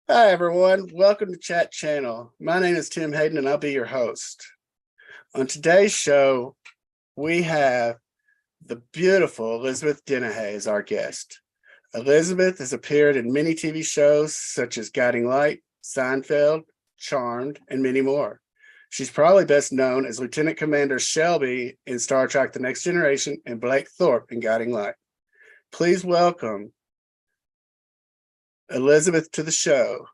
Hi, everyone. Welcome to Chat Channel. My name is Tim Hayden, and I'll be your host. On today's show, we have the beautiful Elizabeth Dennehy as our guest. Elizabeth has appeared in many TV shows such as Guiding Light, Seinfeld, Charmed, and many more. She's probably best known as Lieutenant Commander Shelby in Star Trek The Next Generation and Blake Thorp in Guiding Light. Please welcome Elizabeth to the show.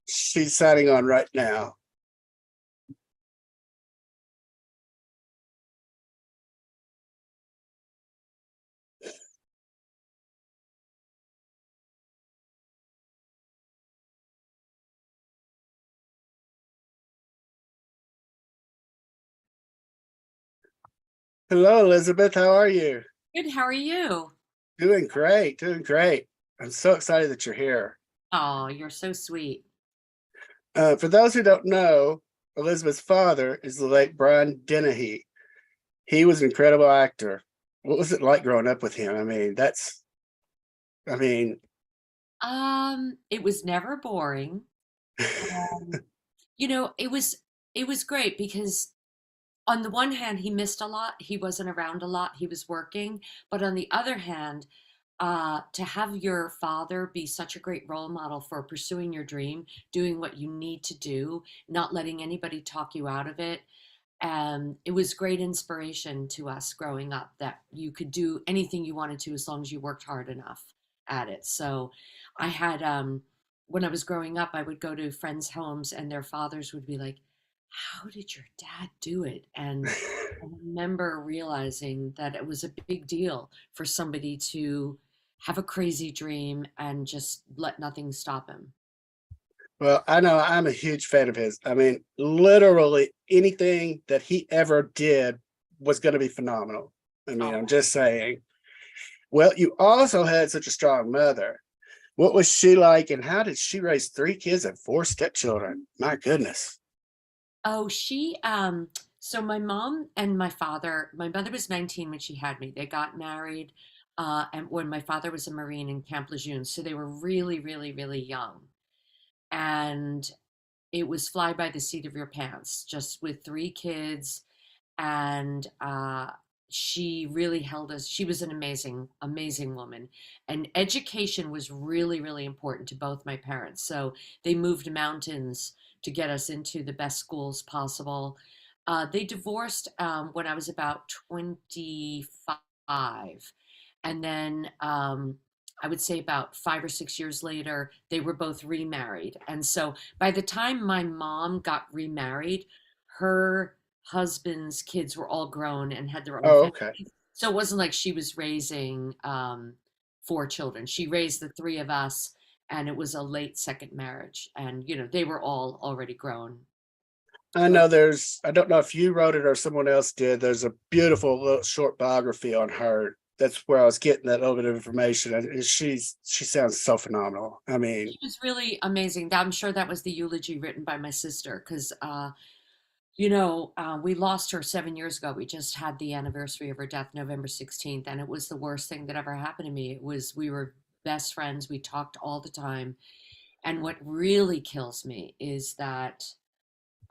She's signing on right now. Hello, Elizabeth. How are you? Good. How are you? Doing great. Doing great. I'm so excited that you're here. Oh, you're so sweet. For those who don't know, Elizabeth's father is the late Brian Dennehy. He was an incredible actor. What was it like growing up with him? I mean, It was never boring. Um, it was great because on the one hand, he missed a lot. He wasn't around a lot. He was working. But on the other hand, to have your father be such a great role model for pursuing your dream, doing what you need to do, not letting anybody talk you out of it. It was great inspiration to us growing up that you could do anything you wanted to as long as you worked hard enough at it. So I had, when I was growing up, I would go to friends' homes and their fathers would be like, "How did your dad do it?" And I remember realizing that it was a big deal for somebody to have a crazy dream and just let nothing stop him. well, I know I'm a huge fan of his. I mean, literally anything that he ever did was going to be phenomenal. I mean, I'm Oh. just saying. Well, you also had such a strong mother. What was she like, and how did she raise three kids and four stepchildren? My goodness. Oh, so my mom and my mother was 19 when she had me. They got married, and when my father was a Marine in Camp Lejeune. So they were really, really, really young. And it was fly by the seat of your pants, just with three kids. And she really held us. She was an amazing, amazing woman. And education was really, really important to both my parents. So they moved mountains to get us into the best schools possible. They divorced when I was about 25. And then I would say about 5 or 6 years later, they were both remarried. And so by the time my mom got remarried, her husband's kids were all grown and had their own Oh, okay. families. So it wasn't like she was raising four children. She raised the three of us, and it was a late second marriage. And, they were all already grown. I know I don't know if you wrote it or someone else did. There's a beautiful little short biography on her. That's where I was getting that little bit of information. And she sounds so phenomenal. I mean, She was really amazing. I'm sure that was the eulogy written by my sister because we lost her 7 years ago. We just had the anniversary of her death, November 16th, and it was the worst thing that ever happened to me. We were best friends. We talked all the time. And what really kills me is that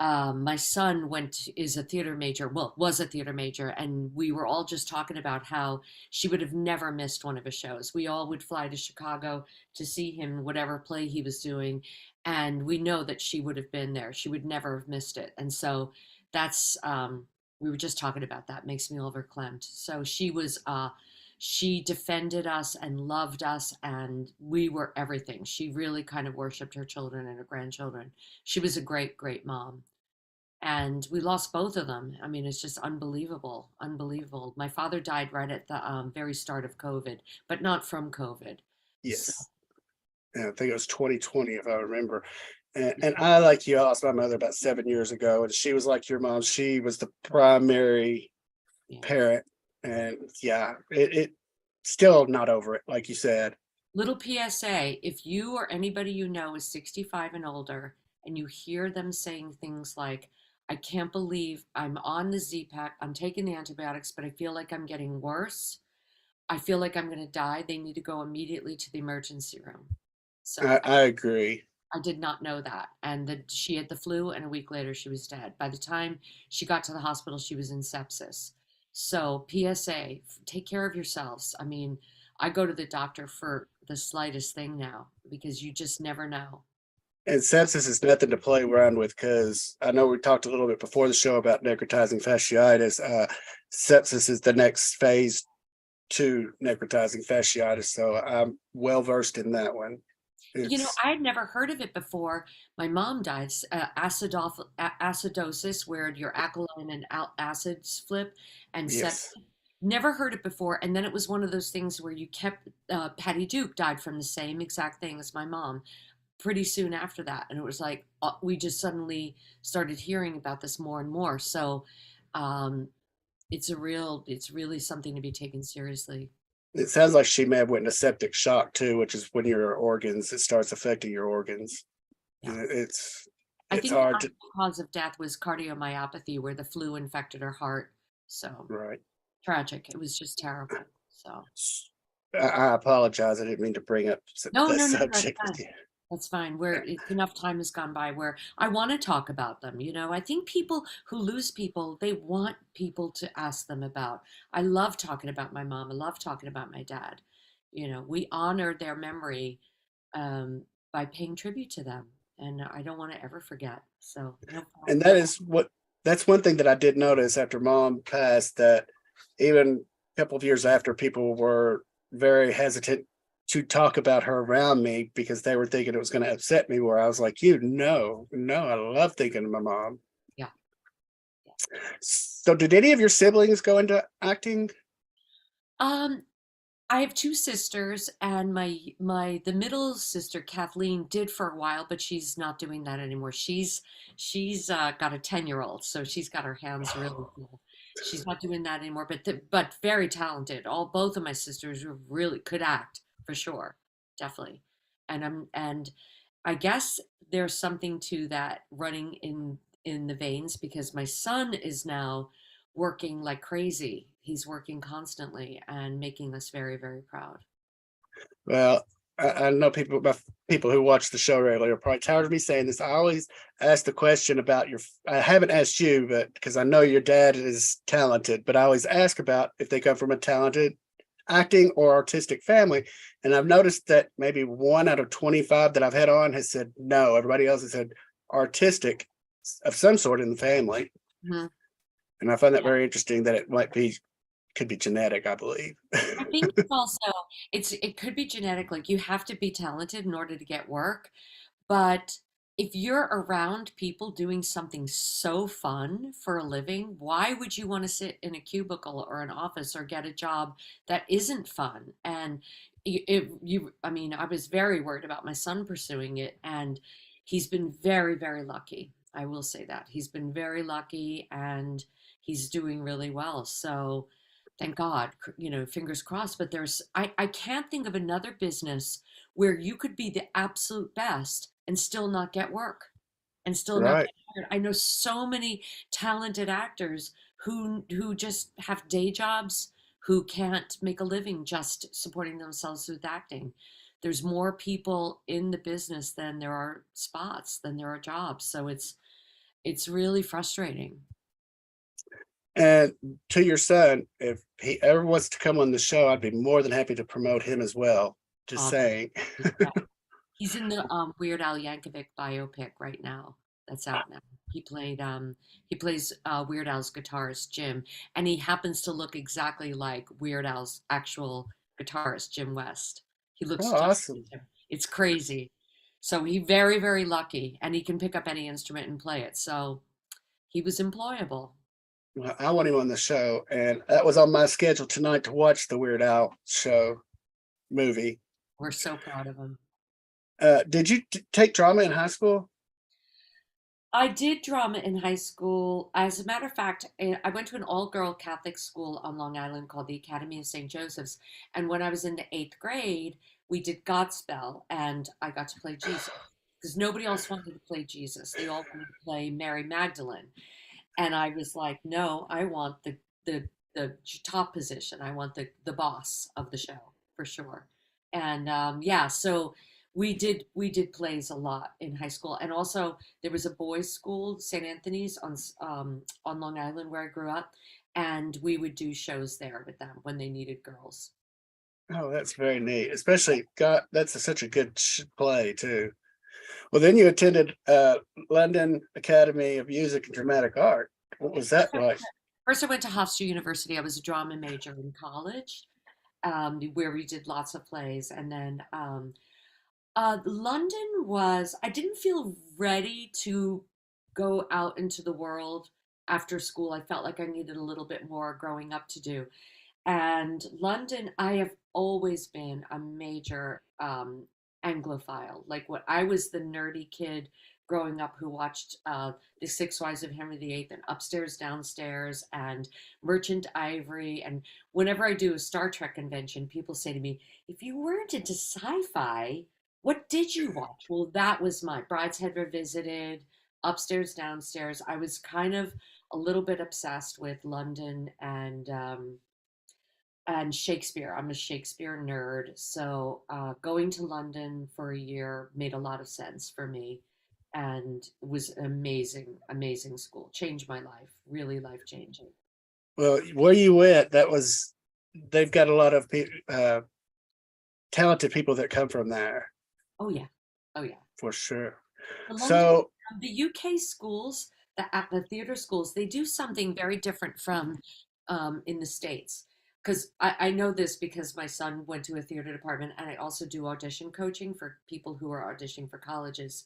my son is a theater major, well, was a theater major, and we were all just talking about how she would have never missed one of his shows. We all would fly to Chicago to see him, whatever play he was doing, and we know that she would have been there. She would never have missed it. And so that's we were just talking about that. Makes me overclamped. So she defended us and loved us, and we were everything. She really kind of worshiped her children and her grandchildren. She was a great, great mom, and we lost both of them. I mean, it's just unbelievable, unbelievable. My father died right at the very start of COVID, but not from COVID. So, yes. Yeah, I think it was 2020, if I remember. And I, like you, I lost my mother about 7 years ago, and she was like your mom. She was the primary Yeah. parent, and yeah, it still not over it, like you said. Little PSA, if you or anybody you know is 65 and older and you hear them saying things like, I can't believe I'm on the Z-Pack, I'm taking the antibiotics, but I feel like I'm getting worse. I feel like I'm going to die. They need to go immediately to the emergency room. So I agree. I did not know that. And that she had the flu, and a week later she was dead. By the time she got to the hospital, she was in sepsis. So, PSA, take care of yourselves. I mean, I go to the doctor for the slightest thing now because you just never know. And sepsis is nothing to play around with, because I know we talked a little bit before the show about necrotizing fasciitis. Sepsis is the next phase to necrotizing fasciitis, so I'm well versed in that one. It's I had never heard of it before. My mom died, acidosis, where your alkaline and acids flip, and sepsis. yes, Never heard it before. And then it was one of those things where you kept, Patty Duke died from the same exact thing as my mom pretty soon after that. And it was like, we just suddenly started hearing about this more and more. So, um, it's really something to be taken seriously. it sounds like she may have went into septic shock too, which is when your organs, it starts affecting your organs. Yeah. It's I it's think the hard to actual cause of death was cardiomyopathy, where the flu infected her heart. So right. tragic. It was just terrible. So I apologize. I didn't mean to bring up no, the no, no, that's subject with fine. you. That's fine. Where enough time has gone by where I want to talk about them. I think people who lose people, they want people to ask them about. I love talking about my mom. I love talking about my dad. We honor their memory, um, by paying tribute to them, and I don't want to ever forget. So no And problem. that's one thing that I did notice after mom passed, that even a couple of years after, people were very hesitant to talk about her around me because they were thinking it was going to upset me, where I was like, no, I love thinking of my mom. Yeah. Yeah. So did any of your siblings go into acting? Um, I have two sisters, and the middle sister Kathleen did for a while, but she's not doing that anymore. She's got a 10-year-old, so she's got her hands really full. She's not doing that anymore, but very talented. Both of my sisters were really could act for sure, definitely. And I guess there's something to that running in the veins, because my son is now working like crazy. He's working constantly and making us very, very proud. Well, I know people who watch the show regularly are probably tired of me saying this. I always ask the question about I haven't asked you, but because I know your dad is talented, but I always ask about if they come from a talented acting or artistic family. And I've noticed that maybe 1 out of 25 that I've had on has said no. Everybody else has said artistic of some sort in the family. Mhm. And I find that Yeah. very interesting, that it could be genetic, I believe. I think it's also it could be genetic. Like, you have to be talented in order to get work. But if you're around people doing something so fun for a living, why would you want to sit in a cubicle or an office or get a job that isn't fun? And I mean, I was very worried about my son pursuing it, and he's been very, very lucky. I will say that he's been very lucky, and he's doing really well. So thank God, fingers crossed. But I can't think of another business where you could be the absolute best and still not get work and still not Right. get hired. I know so many talented actors who just have day jobs, who can't make a living just supporting themselves with acting. There's more people in the business than there are spots, than there are jobs. So it's really frustrating. And to your son, if he ever wants to come on the show, I'd be more than happy to promote him as well. Just Um, saying. he's in the Weird Al Yankovic biopic right now. That's out now. He plays Weird Al's guitarist Jim, and he happens to look exactly like Weird Al's actual guitarist Jim West. He looks Oh, just awesome. like him. It's crazy. So he very, very lucky, and he can pick up any instrument and play it. So he was employable. Well, I want him on the show, and that was on my schedule tonight to watch the Weird Al show movie. We're so proud of him. Did you take drama in high school? I did drama in high school. As a matter of fact, I went to an all-girl Catholic school on Long Island called the Academy of St. Joseph's. And when I was in the eighth grade, we did Godspell, and I got to play Jesus because nobody else wanted to play Jesus. They all wanted to play Mary Magdalene. And I was like, no, I want the the top position. I want the boss of the show for sure. And yeah, so we did plays a lot in high school, and also there was a boys' school, St. Anthony's on Long Island where I grew up, and we would do shows there with them when they needed girls. Oh, that's very neat. Especially, God, such a good play too. Well, then you attended London Academy of Music and Dramatic Art. What was that like? First, I went to Hofstra University. I was a drama major in college, where we did lots of plays, and then London was, I didn't feel ready to go out into the world after school. I felt like I needed a little bit more growing up to do. And London, I have always been a major Anglophile. Like what I was the nerdy kid growing up who watched The Six Wives of Henry VIII and Upstairs, Downstairs and Merchant Ivory. And whenever I do a Star Trek convention, people say to me, if you weren't into sci-fi, what did you watch? Well, that was my Brideshead Revisited, Upstairs, Downstairs. I was kind of a little bit obsessed with London and Shakespeare. I'm a Shakespeare nerd, so going to London for a year made a lot of sense for me, and it was an amazing, amazing school. Changed my life, really life changing. Well, where you went, they've got a lot of talented people that come from there Oh yeah, oh yeah. for sure. The London, So, the UK schools, the theater schools, they do something very different from in the States. Because I know this because my son went to a theater department, and I also do audition coaching for people who are auditioning for colleges.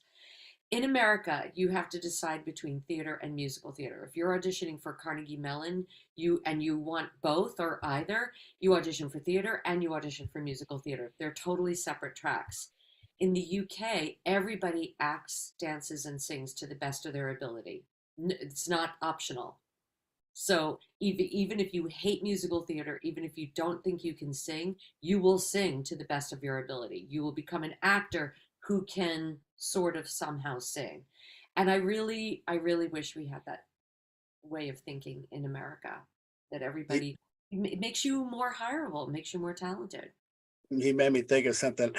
In America, you have to decide between theater and musical theater. If you're auditioning for Carnegie Mellon, you want both or either, you audition for theater and you audition for musical theater. They're totally separate tracks. In the UK, everybody acts, dances, and sings to the best of their ability. It's not optional. So even if you hate musical theater, even if you don't think you can sing, you will sing to the best of your ability. You will become an actor who can sort of somehow sing. And I really wish we had that way of thinking in America, that he, everybody, it makes you more hireable, makes you more talented. he made me think of something.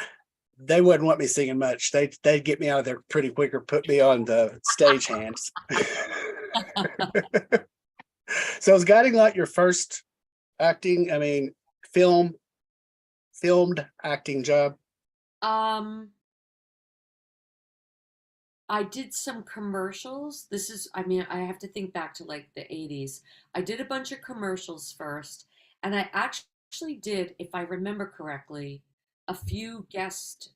They wouldn't want me singing much. They'd get me out of there pretty quick or put me on the stage hands. So is Guiding Light your first acting? I mean, film filmed acting job? Um, I did some commercials. This is, I mean, I have to think back to like the 80s. I did a bunch of commercials first, and I actually did, if I remember correctly, a few guest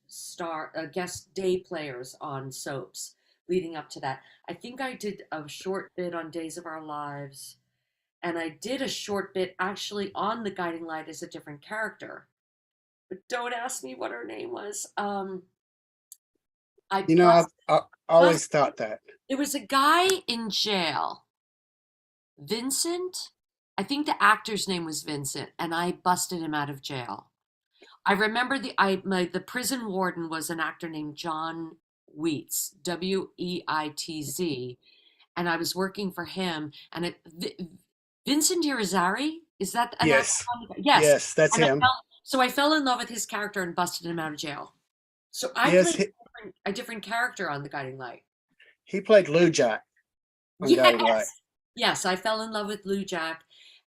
day players on soaps leading up to that. I think I did a short bit on Days of Our Lives, and I did a short bit actually on The Guiding Light as a different character. But don't ask me what her name was. I You know, I bust always thought that. There was a guy in jail, Vincent. I think the actor's name was Vincent, and I busted him out of jail. I remember the prison warden was an actor named John Wheats, Weitz, and I was working for him. And Vincent Irizarry, is that an actor? Yes, Yes, yes, that's and him. I fell in love with his character and busted him out of jail. So I Yes, played a different character on The Guiding Light. he played Lou Jack on Guiding Light. Yes. Yes, I fell in love with Lou Jack,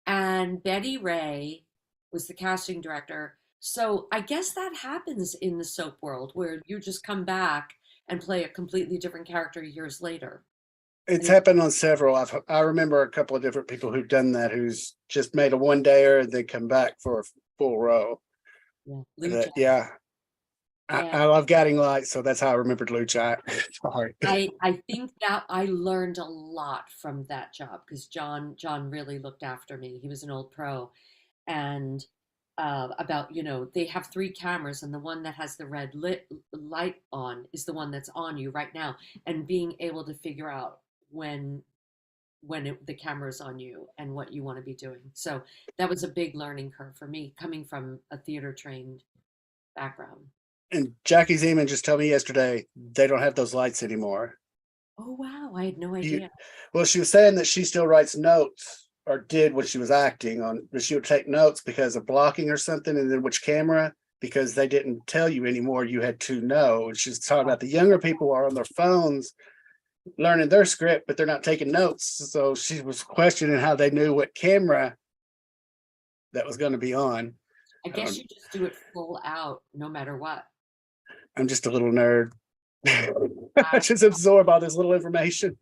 and Betty Ray was the casting director. So I guess that happens in the soap world where you just come back and play a completely different character years later. It's And happened on several. I remember a couple of different people who've done that, who's just made a one dayer and then come back for a full role. yeah, Lou That, Jack. yeah, Yeah. I love Guiding Light, so that's how I remembered Lou Jack. Sorry. I think that I learned a lot from that job because John really looked after me. He was an old pro, and about, they have three cameras, and the one that has the red light on is the one that's on you right now, and being able to figure out when the camera is on you and what you want to be doing. So that was a big learning curve for me, coming from a theater trained background. And Jackie Zeman just told me yesterday they don't have those lights anymore. Oh wow, I had no You, idea. well, she was saying that she still writes notes or did when she was acting on, but she would take notes because of blocking or something, and then which camera, because they didn't tell you anymore. You had to know. And she's talking about the younger people are on their phones learning their script, but they're not taking notes. So she was questioning how they knew what camera that was going to be on. I guess you just do it full out no matter what. I'm just a little nerd. I Wow. just absorb all this little information.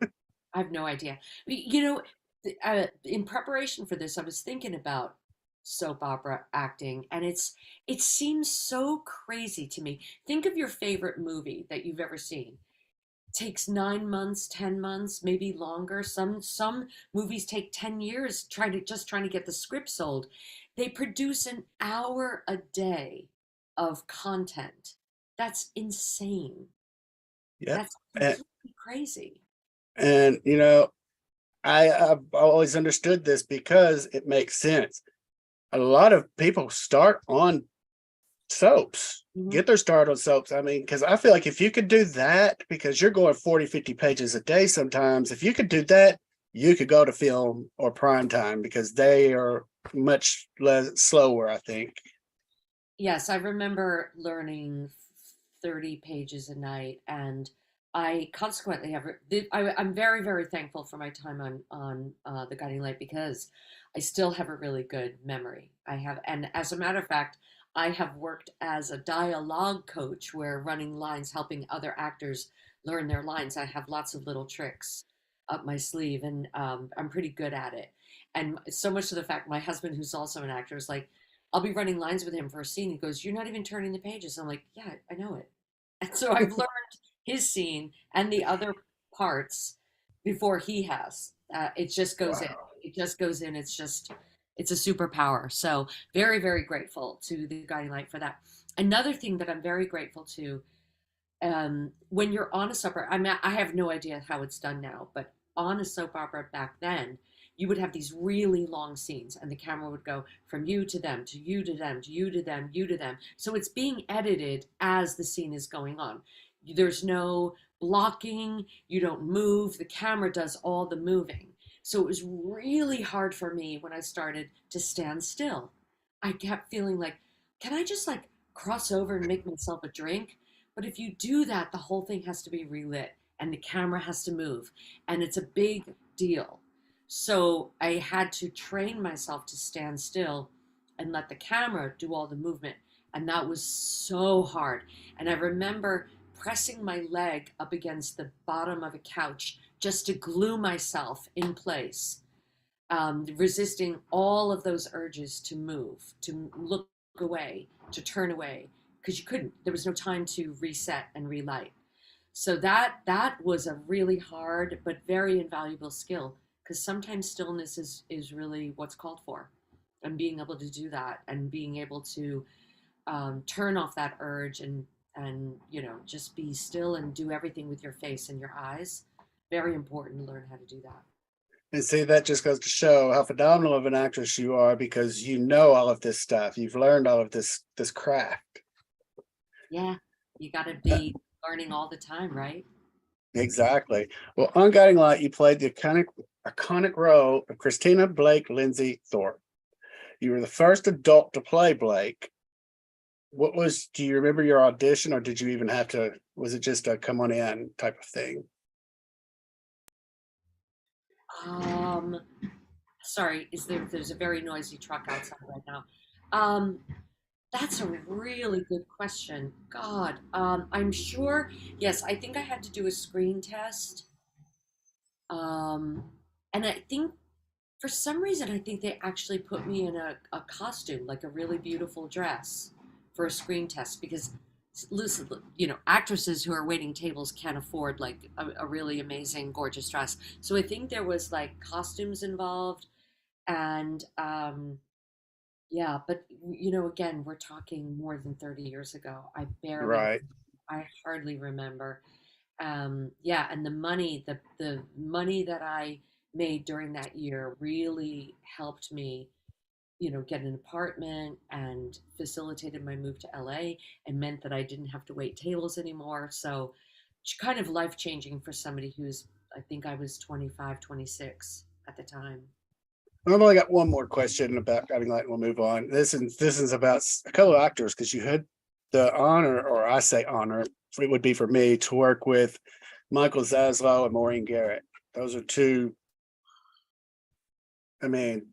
I have no idea. In preparation for this, I was thinking about soap opera acting, and it seems so crazy to me. Think of your favorite movie that you've ever seen. Takes 9 months, 10 months, maybe longer. Some movies take 10 years trying to get the script sold. They produce an hour a day of content. That's insane. Yep. That's And, completely crazy. and I've always understood this because it makes sense. A lot of people start on soaps, Mhm. get their start on soaps. I mean, because I feel like if you could do that, because you're going 40, 50 pages a day sometimes, if you could do that, you could go to film or prime time because they are much less slower, I think. Yes, I remember learning 30 pages a night, and I consequently I'm very, very thankful for my time on The Guiding Light, because I still have a really good memory. And as a matter of fact, I have worked as a dialogue coach where running lines, helping other actors learn their lines. I have lots of little tricks up my sleeve, and I'm pretty good at it. And so much to the fact, my husband, who's also an actor, is like, I'll be running lines with him for a scene. He goes, "You're not even turning the pages." I'm like, "Yeah, I know it." And so I've learned his scene and the other parts before he has. It just goes in. Wow. It just goes in. It's a superpower. So very, very grateful to the Guiding Light for that. Another thing that I'm very grateful to, when you're on a soap opera, I have no idea how it's done now, but on a soap opera back then, you would have these really long scenes, and the camera would go from you to them, to you to them, to you to them, you to them. So it's being edited as the scene is going on. There's no blocking, you don't move, the camera does all the moving. So it was really hard for me when I started to stand still. I kept feeling like, can I just like cross over and make myself a drink? But if you do that, the whole thing has to be relit and the camera has to move. And it's a big deal. So I had to train myself to stand still and let the camera do all the movement. And that was so hard. And I remember pressing my leg up against the bottom of a couch just to glue myself in place, resisting all of those urges to move, to look away, to turn away, because you couldn't. There was no time to reset and relight. So that was a really hard but very invaluable skill, because sometimes stillness is really what's called for, and being able to do that and being able to turn off that urge and just be still and do everything with your face and your eyes. Very important to learn how to do that. And see, that just goes to show how phenomenal of an actress you are because you know all of this stuff. You've learned all of this craft. Yeah, you got to Uh, be learning all the time, right? exactly. Well, on Guiding Light, you played the iconic role of Christina Blake Lindsay Thorpe. You were the first adult to play Blake. Do you remember your audition, or did you even have to, was it just a come on in type of thing? Um, Sorry, there's a very noisy truck outside right now. Um, that's a really good question. God, I'm sure. Yes, I think I had to do a screen test. Um, and I think for some reason, I think they actually put me in a costume, like a really beautiful dress, for a screen test, because listen, actresses who are waiting tables can't afford like a really amazing, gorgeous dress. So I think there was like costumes involved, and Yeah, but again, we're talking more than 30 years ago. Right. I hardly remember. Yeah, and the money that I made during that year really helped me, get an apartment and facilitated my move to LA and meant that I didn't have to wait tables anymore. So it's kind of life changing for somebody who's, I think I was 25, 26 at the time. I've only got one more question about Guiding Light. We'll move on. This is about a couple of actors because you had the honor, or I say honor, it would be for me to work with Michael Zaslow and Maureen Garrett. Those are two. I mean,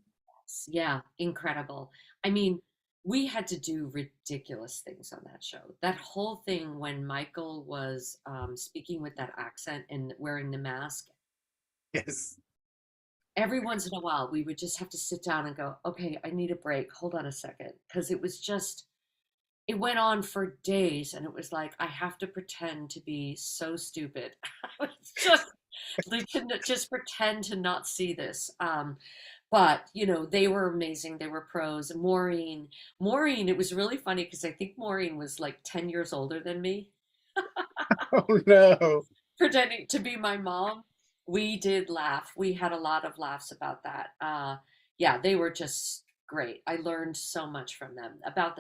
Yeah, incredible. I mean, we had to do ridiculous things on that show. That whole thing when Michael was speaking with that accent and wearing the mask, yes. every once in a while we would just have to sit down and go, okay, I need a break. Hold on a second. Because it was just, it went on for days and it was like, I have to pretend to be so stupid. It's just like to just pretend to not see this. But they were amazing. They were pros. Maureen, it was really funny because I think Maureen was like 10 years older than me, Oh no. pretending to be my mom. We did laugh. We had a lot of laughs about that. Yeah, they were just great. I learned so much from them about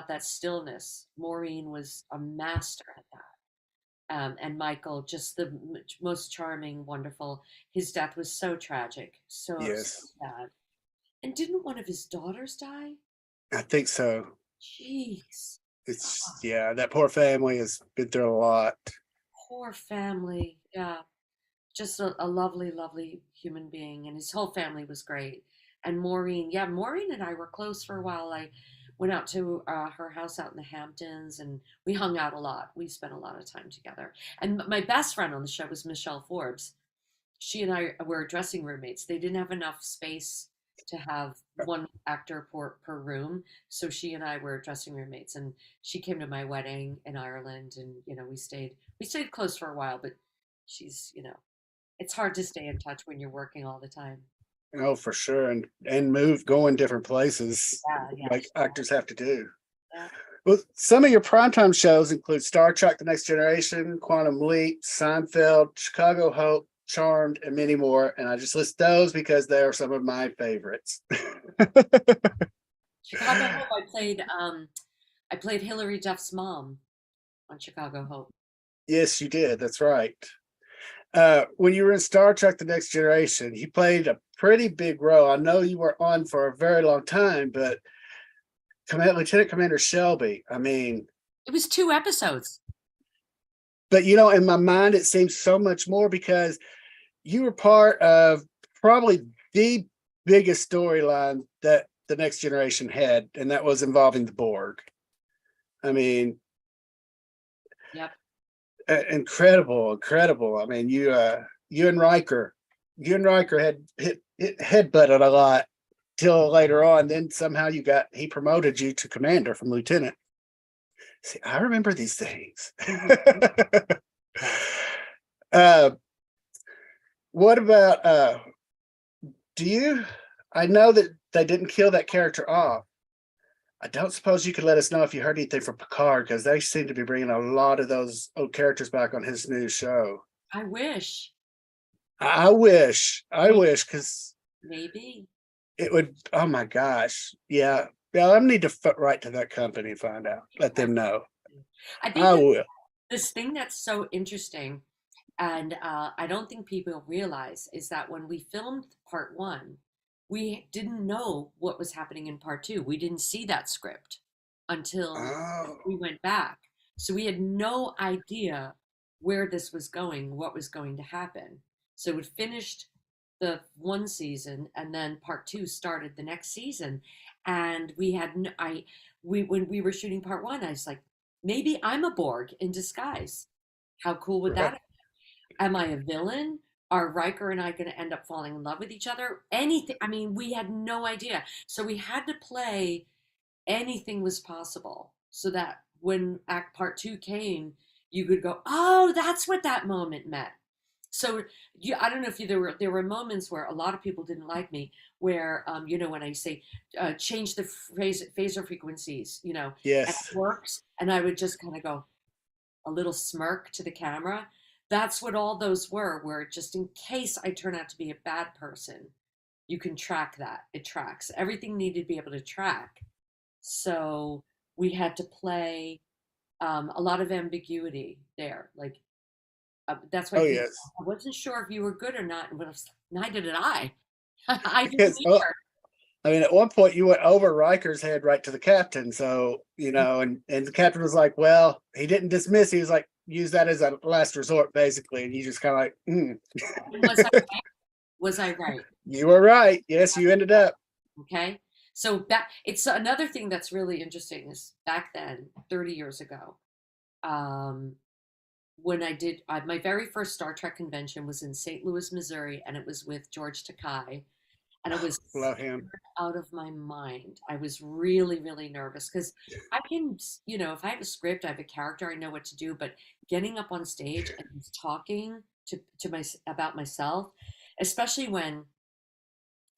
that stillness. Maureen was a master at that. And Michael, just the most charming, wonderful. His death was so tragic, so Yes, sad. And didn't one of his daughters die? I think so. Jeez. It's yeah, that poor family has been through a lot. Poor family. Yeah. Just a lovely, lovely human being. And his whole family was great. And Maureen, yeah, Maureen and I were close for a while. I went out to her house out in the Hamptons and we hung out a lot. We spent a lot of time together. And my best friend on the show was Michelle Forbes. She and I were dressing roommates. They didn't have enough space to have one actor per room, so she and I were dressing roommates. And she came to my wedding in Ireland, and we stayed close for a while. But she's it's hard to stay in touch when you're working all the time. Oh, for sure, and move, going different places, Yeah, yeah, like actors have to do. yeah. Well, some of your primetime shows include Star Trek: The Next Generation, Quantum Leap, Seinfeld, Chicago Hope, Charmed, and many more. And I just list those because they are some of my favorites. Chicago Hope. I played Hillary Duff's mom on Chicago Hope. Yes, you did. That's right. When you were in Star Trek: The Next Generation, he played a pretty big role. I know you were on for a very long time, but Lieutenant Commander Shelby, I mean, It was 2 episodes. but in my mind, it seems so much more because you were part of probably the biggest storyline that the Next Generation had, and that was involving the Borg. I mean, Yep. incredible, incredible. I mean, you and Riker had hit headbutted a lot till later on. Then somehow he promoted you to commander from lieutenant. See, I remember these things. Yes. uh, what about do you? I know that they didn't kill that character off. I don't suppose you could let us know if you heard anything from Picard because they seem to be bringing a lot of those old characters back on his new show. I wish. I wish, because Maybe. it would. Oh my gosh, yeah, yeah. I need to write to that company and find out. Let them know. I think I that will. this thing that's so interesting, and I don't think people realize, is that when we filmed part one, we didn't know what was happening in part two. We didn't see that script until Oh, we went back. So we had no idea where this was going, what was going to happen. So it finished the one season, and then part two started the next season. And we had, when we were shooting part one, I was like, maybe I'm a Borg in disguise. How cool would right. that? Am I a villain? Are Riker and I going to end up falling in love with each other? Anything. I mean, we had no idea. So we had to play anything was possible so that when act part two came, you could go, oh, that's what that moment meant. So I don't know if you, there were moments where a lot of people didn't like me, where when I say change the phaser frequencies, and it Yes. works, and I would just kind of go a little smirk to the camera. That's what all those were, where just in case I turn out to be a bad person, you can track that. It tracks. Everything needed to be able to track. So we had to play a lot of ambiguity there. Like that's why Oh people, yes. I wasn't sure if you were good or not. And neither did I. I didn't Because either. I mean, at one point you went over Riker's head right to the captain. So, and the captain was like, well, he didn't dismiss. He was like, use that as a last resort, basically. And you just kind of like, Was I right? Was I right? you were right. Yes, you ended up. Okay. So that it's another thing that's really interesting is back then, 30 years ago, um, when I did my very first Star Trek convention was in St. Louis, Missouri, and it was with George Takei, and I was Love him. scared out of my mind. I was really, really nervous because I can, if I have a script, I have a character, I know what to do, but getting up on stage and just talking to my about myself, especially when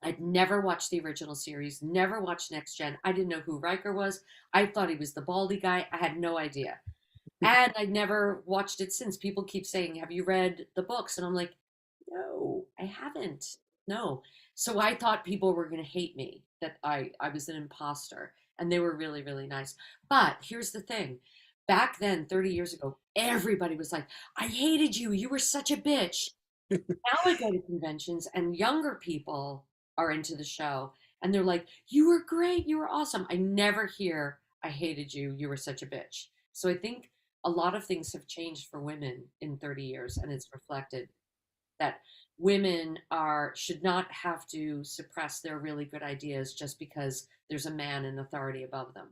I'd never watched the original series, never watched Next Gen. I didn't know who Riker was. I thought he was the baldy guy. I had no idea. And I'd never watched it since. People keep saying, have you read the books? And I'm like, no, I haven't. No. So I thought people were going to hate me, that I was an imposter. And they were really, really nice. But here's the thing. Back then, 30 years ago, everybody was like, I hated you. You were such a bitch. Now I go to conventions and younger people are into the show and they're like, you were great. You were awesome. I never hear, I hated you. You were such a bitch. So I think a lot of things have changed for women in 30 years, and it's reflected that women should not have to suppress their really good ideas just because there's a man in authority above them.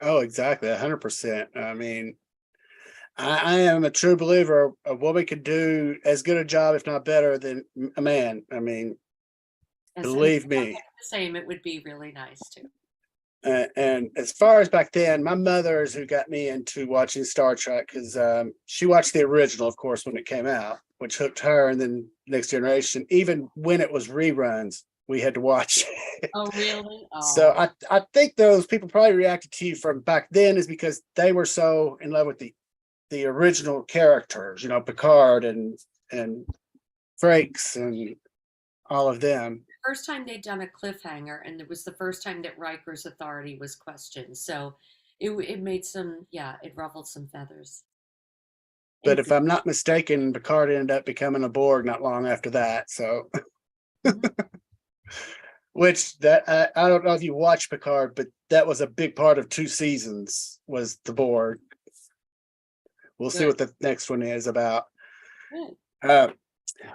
Oh, exactly. 100%. I mean, I am a true believer a woman could do as good a job, if not better, than a man. I mean, Yes, and if believe I me. had the same, it would be really nice too. And as far as back then, my mother is who got me into watching Star Trek because she watched the original, of course, when it came out, which hooked her. And then Next Generation, even when it was reruns, we had to watch it. Oh, really? So Oh, I think those people probably reacted to you from back then is because they were so in love with the original characters, Picard and Frakes and all of them. first time they'd done a cliffhanger, and it was the first time that Riker's authority was questioned. So it made some, yeah, it ruffled some feathers. But And if I'm not mistaken, Picard ended up becoming a Borg not long after that. So, mhm, which that I don't know if you watch Picard, but that was a big part of 2 seasons was the Borg. We'll see good, what the next one is about. good. Uh,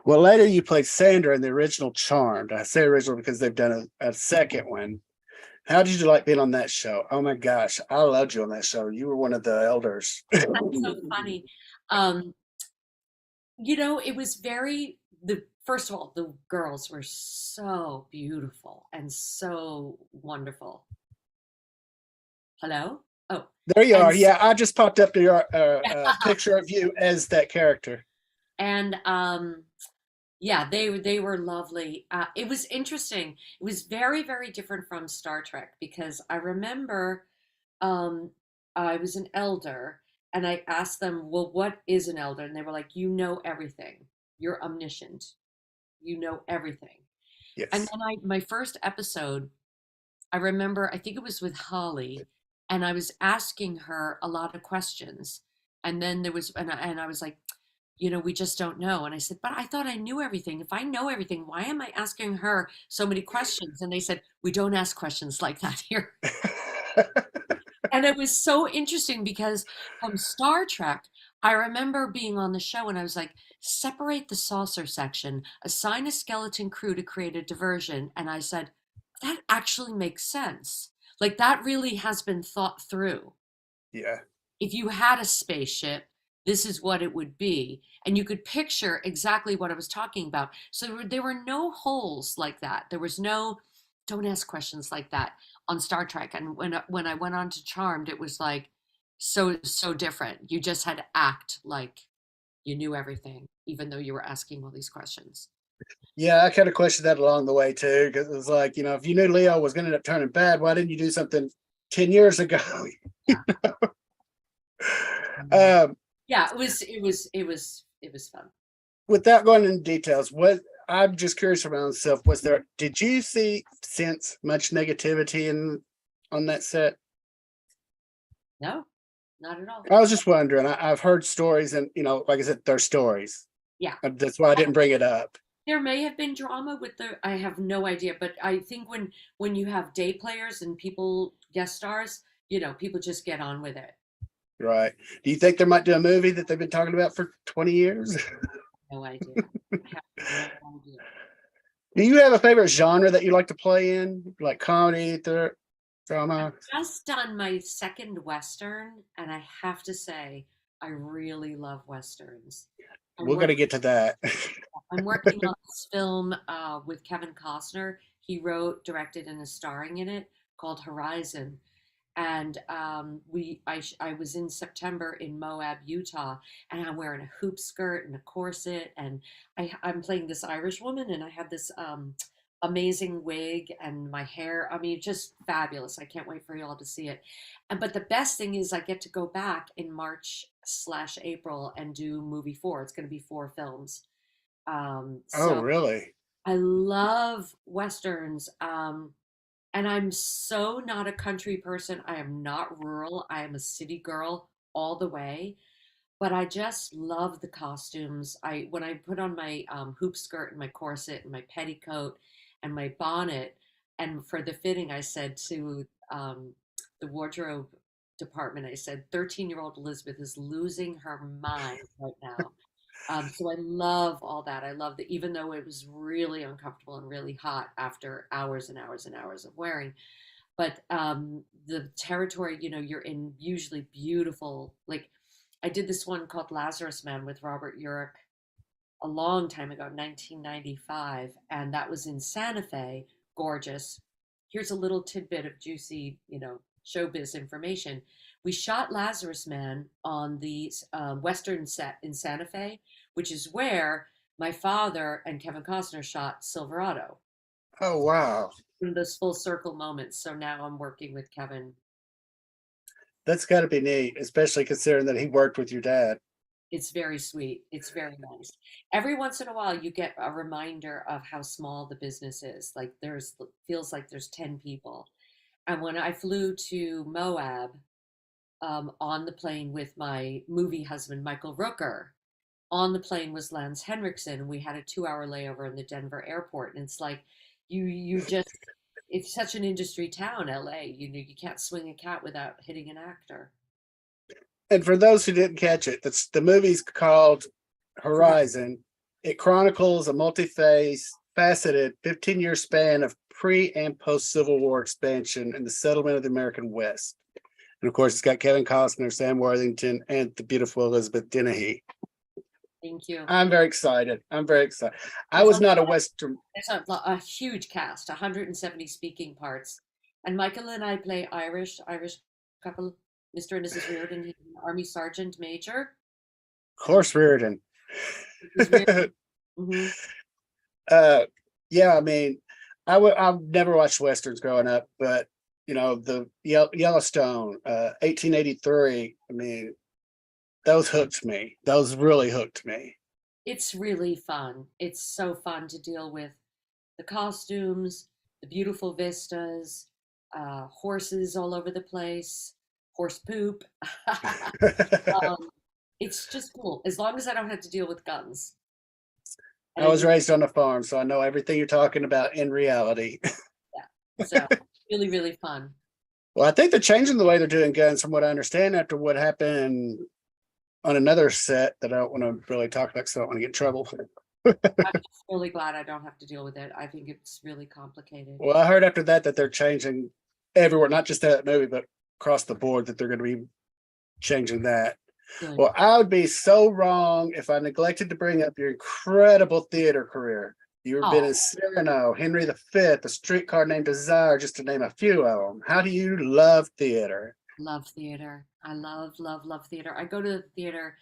well, later you played Sandra in the original Charmed. I say original because they've done a second one. How did you like being on that show? Oh my gosh, I loved you on that show. You were one of the elders. That's so funny. Um, it was very the first of all, the girls were so beautiful and so wonderful. Hello? Oh, There you and are. Yeah, I just popped up to your picture of you as that character. and yeah, they were lovely. It was interesting. It was very, very different from Star Trek because I remember um, I was an elder and I asked them, well, what is an elder? And they were like, you know everything. You're omniscient. You know everything. And Yes. then my first episode, I remember, I think it was with Holly, and I was asking her a lot of questions. And then there was, and I was like, we just don't know. And I said, but I thought I knew everything. If I know everything, why am I asking her so many questions? And they said, we don't ask questions like that here. And it was so interesting because from Star Trek, I remember being on the show and I was like, separate the saucer section, assign a skeleton crew to create a diversion. And I said, that actually makes sense. Like that really has been thought through. Yeah. If you had a spaceship, this is what it would be. And you could picture exactly what I was talking about. So there were no holes like that. There was no, don't ask questions like that on Star Trek. And when I went on to Charmed, it was like so, so different. You just had to act like you knew everything, even though you were asking all these questions. Yeah, I kind of questioned that along the way too, because it was like, if you knew Leo was going to end up turning bad, why didn't you do something 10 years ago? Yeah. um, Yeah, it was fun. without going into details, what I'm just curious for my own self, did you sense much negativity on that set? No, not at all. I was just wondering. I've heard stories, and like I said, they're stories. Yeah. That's why I didn't bring it up. There may have been drama with the I have no idea, but I think when you have day players and people guest stars, people just get on with it. Right. Do you think they might do a movie that they've been talking about for 20 years? No idea. I have no idea. Do you have a favorite genre that you like to play in, like comedy, I've drama? just done my second Western, and I have to say, I really love Westerns. I'm We're gonna working get to that. I'm working on this film with Kevin Costner. He wrote, directed, and is starring in it, called Horizon. And I was in September in Moab, Utah, and I'm wearing a hoop skirt and a corset, and I'm playing this Irish woman, and I have this amazing wig and my hair. I mean, just fabulous. I can't wait for you all to see it. But the best thing is I get to go back in March/April and do movie four. It's going to be four films. Oh, So really? I love westerns. And I'm so not a country person. I am not rural. I am a city girl all the way. But I just love the costumes. I When I put on my hoop skirt and my corset and my petticoat and my bonnet, and for the fitting, I said to the wardrobe department, I said, 13-year-old Elizabeth is losing her mind right now. So I love all that. I love that, even though it was really uncomfortable and really hot after hours and hours and hours of wearing. But the territory, you're in usually beautiful. Like I did this one called Lazarus Man with Robert Urich a long time ago, 1995, and that was in Santa Fe. Gorgeous. Here's a little tidbit of juicy, showbiz information. We shot Lazarus Man on the Western set in Santa Fe, which is where my father and Kevin Costner shot Silverado. Oh, wow. In those full circle moments. So now I'm working with Kevin. That's got to be neat, especially considering that he worked with your dad. It's very sweet. It's very nice. Every once in a while, you get a reminder of how small the business is. Like feels like there's 10 people. And when I flew to Moab on the plane with my movie husband, Michael Rooker, on the plane was Lance Henriksen, and we had a 2-hour layover in the Denver airport. And it's like, you just, it's such an industry town, LA. You can't swing a cat without hitting an actor. And for those who didn't catch it, the movie's called Horizon. It chronicles a faceted 15-year span of pre and post Civil War expansion and the settlement of the American West. And of course, it's got Kevin Costner, Sam Worthington, and the beautiful Elizabeth Dennehy. Thank you. I'm very excited. I There's was not a Western. a huge cast, 170 speaking parts. And Michael and I play Irish couple, Mr. and Mrs. Reardon, he's an Army Sergeant Major. Horse Reardon. Hmm. Yeah, I mean, I've never watched westerns growing up, but the Yellowstone, 1883. I mean, those hooked me. Those really hooked me. It's really fun. It's so fun to deal with the costumes, the beautiful vistas, horses all over the place, horse poop. um, it's just cool as long as I don't have to deal with guns. And I was raised on a farm, so I know everything you're talking about in reality. yeah, so really, really fun. Well, I think they're changing the way they're doing guns, from what I understand, after what happened on another set that I don't want to really talk about because I don't want to get in trouble. I'm just really glad I don't have to deal with it. I think it's really complicated. Well, I heard after that they're changing everywhere, not just that movie, but across the board, that they're going to be changing that. Good. Well, I would be so wrong if I neglected to bring up your incredible theater career. You've been in Cyrano, Henry V, A Streetcar Named Desire, just to name a few of them. How do you love theater? Love theater. I love, love, love theater. I go to the theater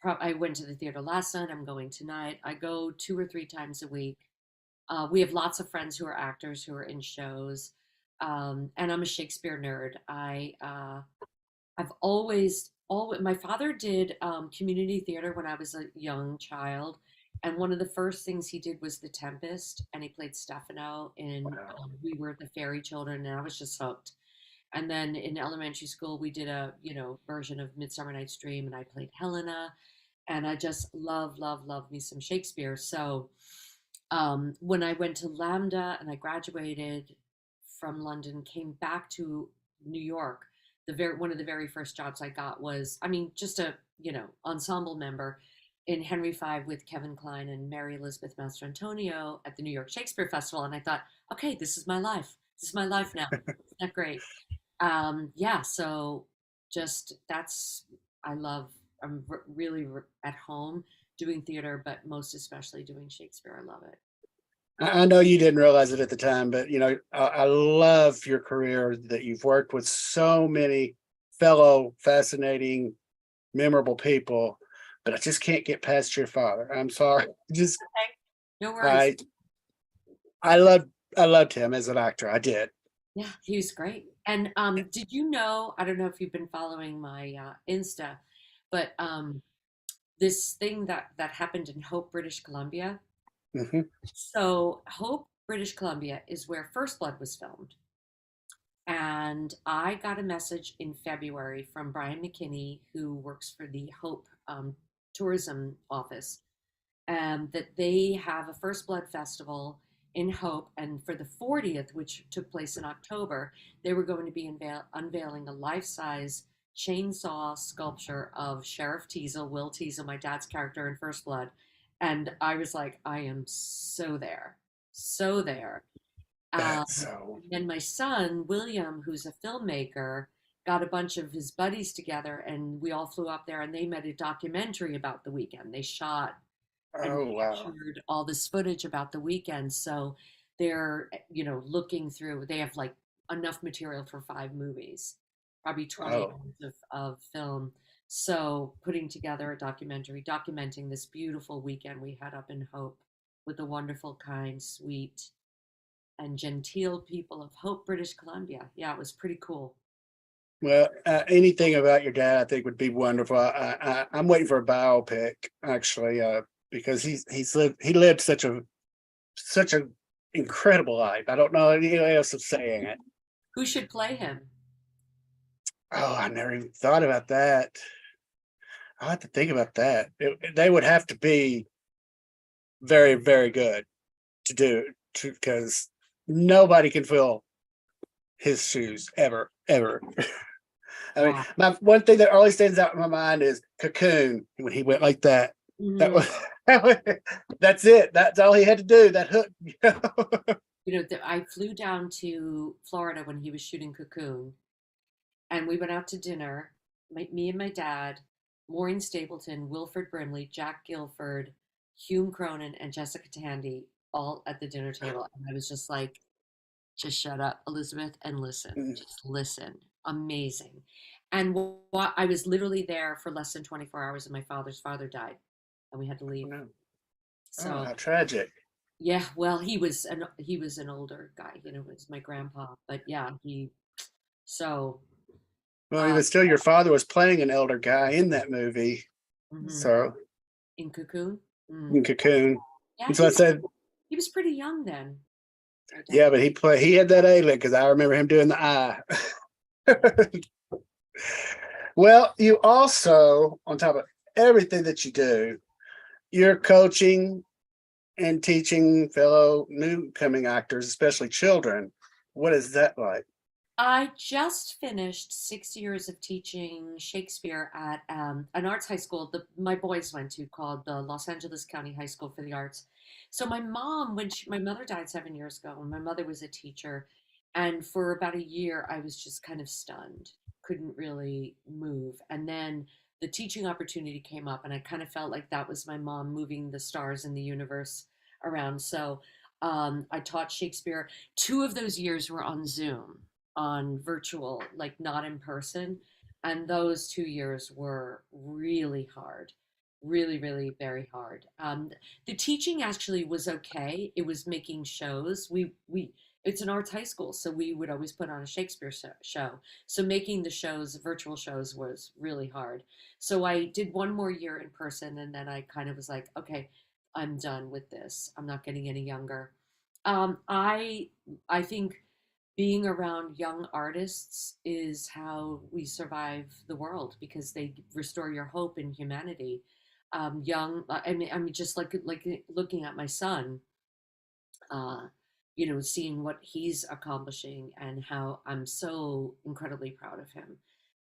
I went to the theater last night. I'm going tonight. I go 2 or 3 times a week. We have lots of friends who are actors who are in shows, and I'm a Shakespeare nerd. I've always my father did community theater when I was a young child, and one of the first things he did was The Tempest, and he played Stefano in Wow. We Were the Fairy Children, and I was just hooked. And then in elementary school, we did a version of Midsummer Night's Dream, and I played Helena, and I just love me some Shakespeare. So when I went to Lambda and I graduated from London, came back to New York, one of the very first jobs I got was, I mean, just a ensemble member in Henry V with Kevin Kline and Mary Elizabeth Mastrantonio at the New York Shakespeare Festival, and I thought, okay, this is my life. This is my life now. Isn't that great? Yeah. So just that's I love. Really at home doing theater, but most especially doing Shakespeare. I love it. I know you didn't realize it at the time, but I love your career that you've worked with so many fellow fascinating, memorable people, but I just can't get past your father. I'm sorry. Just Okay. No worries. I I loved I loved him as an actor. I did. Yeah, he was great. And did you know? I don't know if you've been following my Insta, but this thing that happened in Hope, British Columbia. Hmm. So Hope, British Columbia, is where First Blood was filmed. And I got a message in February from Brian McKinney, who works for the Hope tourism office, that they have a First Blood festival in Hope. And for the 40th, which took place in October, they were going to be unveiling a life size chainsaw sculpture of Sheriff Teasel, Will Teasel, my dad's character in First Blood. And I was like, I am so there, so there. That's so. And then my son, William, who's a filmmaker, got a bunch of his buddies together and we all flew up there and they made a documentary about the weekend. They shot and Oh wow. captured all this footage about the weekend. So they're, looking through, they have like enough material for 5 movies, probably 20 Oh hours of film. So putting together a documentary, documenting this beautiful weekend we had up in Hope with the wonderful, kind, sweet, and genteel people of Hope, British Columbia. Yeah, it was pretty cool. well, anything about your dad, I think, would be wonderful. I'm waiting for a biopic actually, because he lived such a incredible life. I don't know anything else of saying it. Who should play him? Oh, I never even thought about that. I have to think about that. They would have to be very, very good to do to because nobody can fill his shoes ever, ever. I mean, Wow. my one thing that always stands out in my mind is Cocoon when he went like that. That Mhm. was that's it. That's all he had to do. That hook. I flew down to Florida when he was shooting Cocoon, and we went out to dinner. Me and my dad, Maureen Stapleton, Wilford Brimley, Jack Gilford, Hume Cronin, and Jessica Tandy, all at the dinner table. And I was just like, just shut up, Elizabeth, and listen. Just listen. Amazing. And I was literally there for less than 24 hours, and my father's father died, and we had to leave. Oh, oh, So how tragic. yeah, well, he was an older guy, it was my grandpa, but yeah, so Well, uh even still, your father was playing an elder guy in that movie. mhm, So in Cocoon. Mm. in Cocoon. Yeah, And so I said, he was pretty young then, my yeah, dad. but he had that A lick because I remember him doing the eye. Well, you also, on top of everything that you do, you're coaching and teaching fellow new coming actors, especially children. What is that like? I just finished 6 years of teaching Shakespeare at an arts high school that my boys went to called the Los Angeles County High School for the Arts. So my mom, my mother died 7 years ago, and my mother was a teacher, and for about a year I was just kind of stunned, couldn't really move, and then the teaching opportunity came up, and I kind of felt like that was my mom moving the stars in the universe around. So I taught Shakespeare. 2 of those years were on Zoom, on virtual, like not in person. And those 2 years were really hard. Really, really very hard. The teaching actually was okay. It was making shows. We it's an arts high school, so we would always put on a Shakespeare show. So making the shows, virtual shows, was really hard. So I did one more year in person, and then I kind of was like, okay, I'm done with this. I'm not getting any younger. Um, I I think being around young artists is how we survive the world because they restore your hope in humanity. I mean, just like looking at my son, uh, seeing what he's accomplishing and how I'm so incredibly proud of him.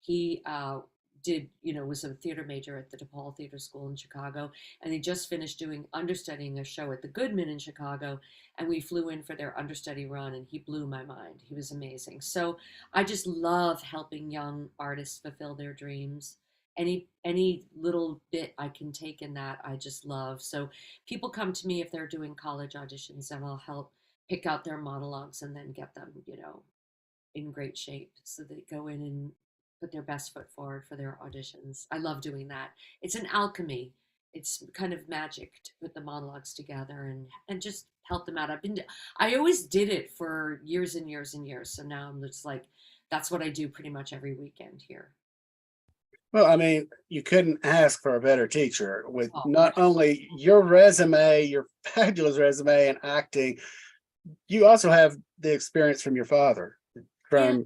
He was a theater major at the DePaul Theater School in Chicago, and he just finished doing understudying a show at the Goodman in Chicago, and we flew in for their understudy run, and he blew my mind. He was amazing. So I just love helping young artists fulfill their dreams. Any little bit I can take in that, I just love. So people come to me if they're doing college auditions, and I'll help pick out their monologues and then get them, in great shape so they go in and put their best foot forward for their auditions. I love doing that. It's an alchemy. It's kind of magic to put the monologues together and just help them out. I always did it for years and years and years. So now I'm just like that's what I do pretty much every weekend here. Well, I mean, you couldn't ask for a better teacher with Oh, not only your resume, your fabulous resume and acting, you also have the experience from your father yeah. from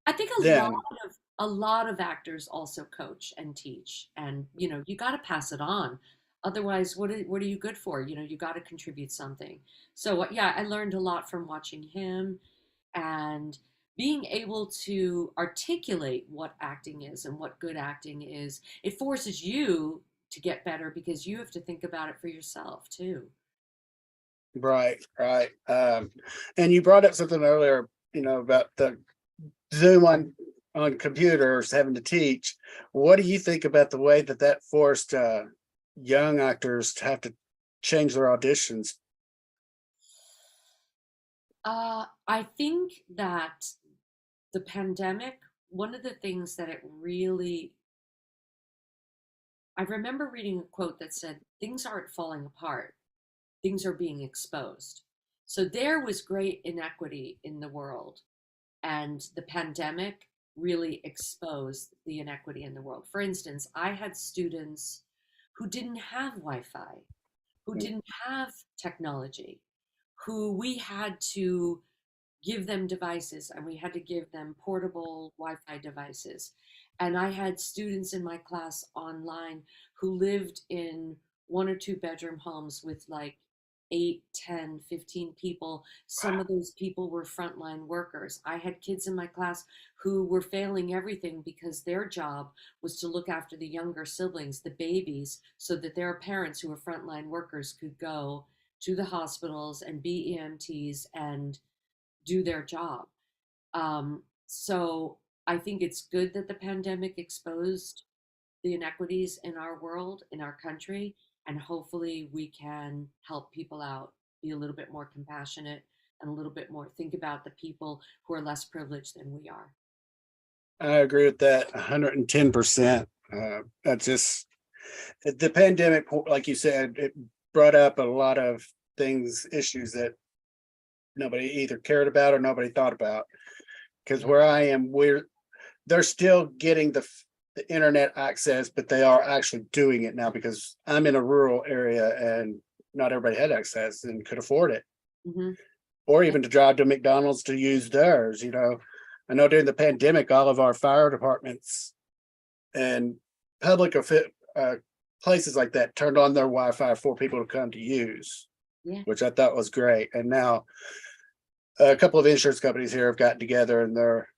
I think then. a lot of actors also coach and teach, and you got to pass it on. Otherwise, what are you good for? You got to contribute something. So yeah, I learned a lot from watching him and being able to articulate what acting is and what good acting is. It forces you to get better because you have to think about it for yourself too. Right, right. And you brought up something earlier, about the Zoom on computers having to teach. What do you think about the way that that forced young actors to have to change their auditions? I think that the pandemic, one of the things that it really I remember reading a quote that said, things aren't falling apart, things are being exposed. So there was great inequity in the world, and the pandemic really exposed the inequity in the world. For instance, I had students who didn't have Wi Fi, who didn't have technology, who we had to give them devices and we had to give them portable Wi-Fi devices. And I had students in my class online who lived in one or two bedroom homes with like 8, 10, 15 people. Some of those people were frontline workers. I had kids in my class who were failing everything because their job was to look after the younger siblings, the babies, so that their parents who were frontline workers could go to the hospitals and be EMTs and do their job. So I think it's good that the pandemic exposed the inequities in our world, in our country, and hopefully we can help people out, be a little bit more compassionate, and a little bit more think about the people who are less privileged than we are. I agree with that 110%. That's just the pandemic, like you said, it brought up a lot of things, issues that nobody either cared about or nobody thought about. Because Yeah. where I am, they're still getting the internet access, but they are actually doing it now because I'm in a rural area and not everybody had access and could afford it, Hmm. or Yeah. even to drive to McDonald's to use theirs. I know during the pandemic, all of our fire departments and public uh, places like that turned on their Wi-Fi for people to come to use, Yeah. which I thought was great. And now a couple of insurance companies here have gotten together and they're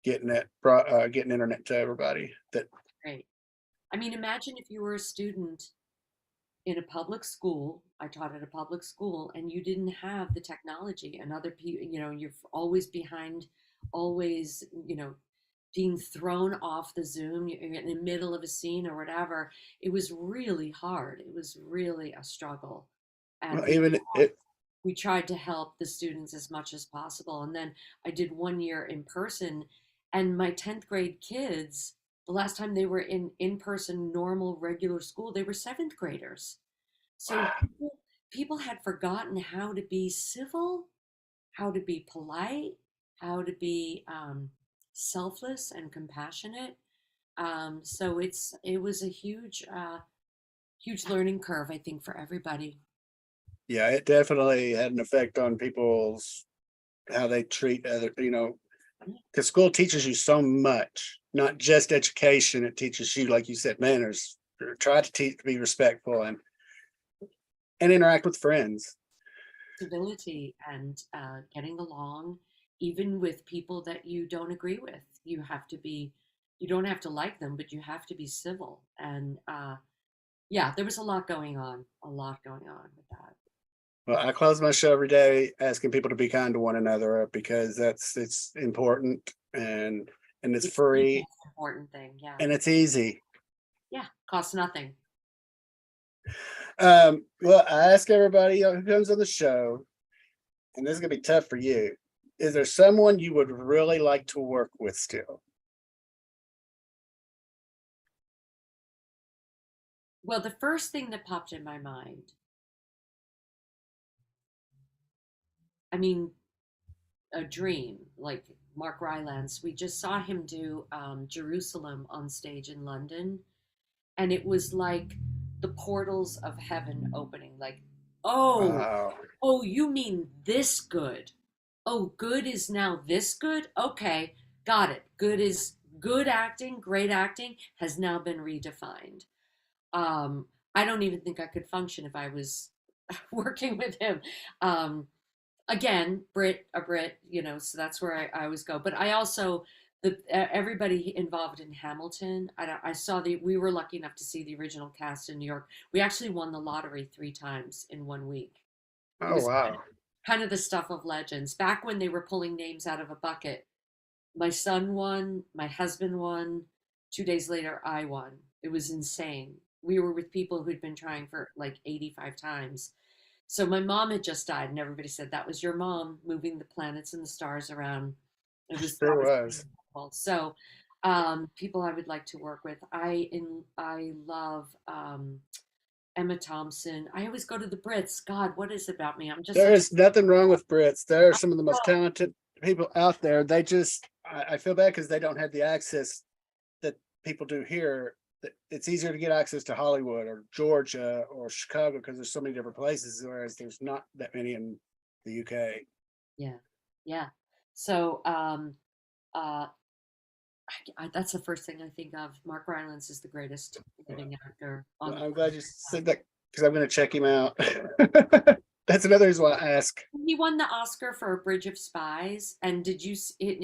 getting internet to everybody. That Great. I mean, imagine if you were a student in a public school. I taught at a public school, and you didn't have the technology, and other people, you're always behind, always, being thrown off the Zoom. You're in the middle of a scene or whatever. It was really hard. It was really a struggle. And well, even it. we tried to help the students as much as possible. And then I did one year in person, and my 10th grade kids The last time they were in-person normal regular school, they were seventh graders. So Wow. people had forgotten how to be civil, how to be polite, how to be selfless and compassionate. So it was a huge learning curve, I think, for everybody. Yeah, it definitely had an effect on people's how they treat other, because school teaches you so much, not just education. It teaches you, like you said, manners. Try to teach, be respectful, and interact with friends. Civility and getting along, even with people that you don't agree with. You don't have to like them, but you have to be civil. And yeah, there was a lot going on with that. Well, I close my show every day asking people to be kind to one another because it's important and it's It's the free most important thing. Yeah. and it's easy. Yeah. Costs nothing. Well, I ask everybody who comes on the show, and this is gonna be tough for you. Is there someone you would really like to work with still? Well, the first thing that popped in my mind, I mean, a dream, like Mark Rylance. We just saw him do Jerusalem on stage in London, and it was like the portals of heaven opening. Like, oh, Wow. oh, you mean this good? Oh, good is now this good? Okay, got it. Good acting, great acting has now been redefined. I don't even think I could function if I was working with him. Um, Again, a Brit, so that's where I always go. But I also everybody involved in Hamilton. I saw we were lucky enough to see the original cast in New York. We actually won the lottery 3 times in 1 week. It Oh was wow. kind of the stuff of legends. Back when they were pulling names out of a bucket, my son won, my husband won. 2 days later, I won. It was insane. We were with people who'd been trying for like 85 times. So my mom had just died, and everybody said that was your mom moving the planets and the stars around. That Sure was was. beautiful. So people I would like to work with. I love Emma Thompson. I always go to the Brits. God, what is it about me? I'm just There such is nothing wrong with Brits. They're a some of the most talented people out there. They just, I feel bad because they don't have the access that people do here. It's easier to get access to Hollywood or Georgia or Chicago because there's so many different places, whereas there's not that many in the UK. yeah, yeah. So uh, that's the first thing I think of. Mark Rylance is the greatest living actor on Well, the I'm planet. glad you said that because I'm going to check him out. That's another reason why I ask. He won the Oscar for A Bridge of Spies, and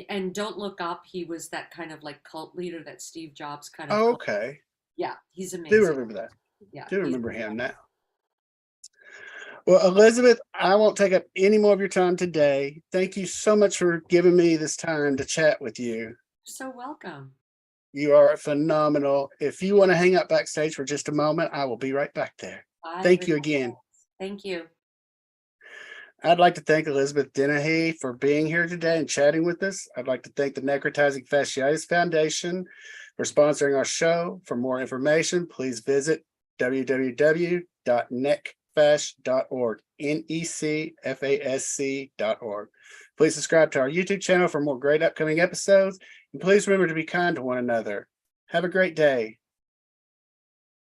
and Don't Look Up, he was that kind of like cult leader that Steve Jobs kind of Oh, cult. okay. Yeah, he's Do amazing. remember that. Yeah, Do he's remember him now. Well, Elizabeth, I won't take up any more of your time today. Thank you so much for giving me this time to chat with you. so welcome. You are phenomenal. If you want to hang out backstage for just a moment, I will be right back there. Bye, Thank you everybody. again. Thank you. I'd like to thank Elizabeth Dennehy for being here today and chatting with us. I'd like to thank the Necrotizing Fasciitis Foundation for sponsoring our show. For more information, please visit www.necfasc.org, necfasc.org. Please subscribe to our YouTube channel for more great upcoming episodes, and please remember to be kind to one another. Have a great day.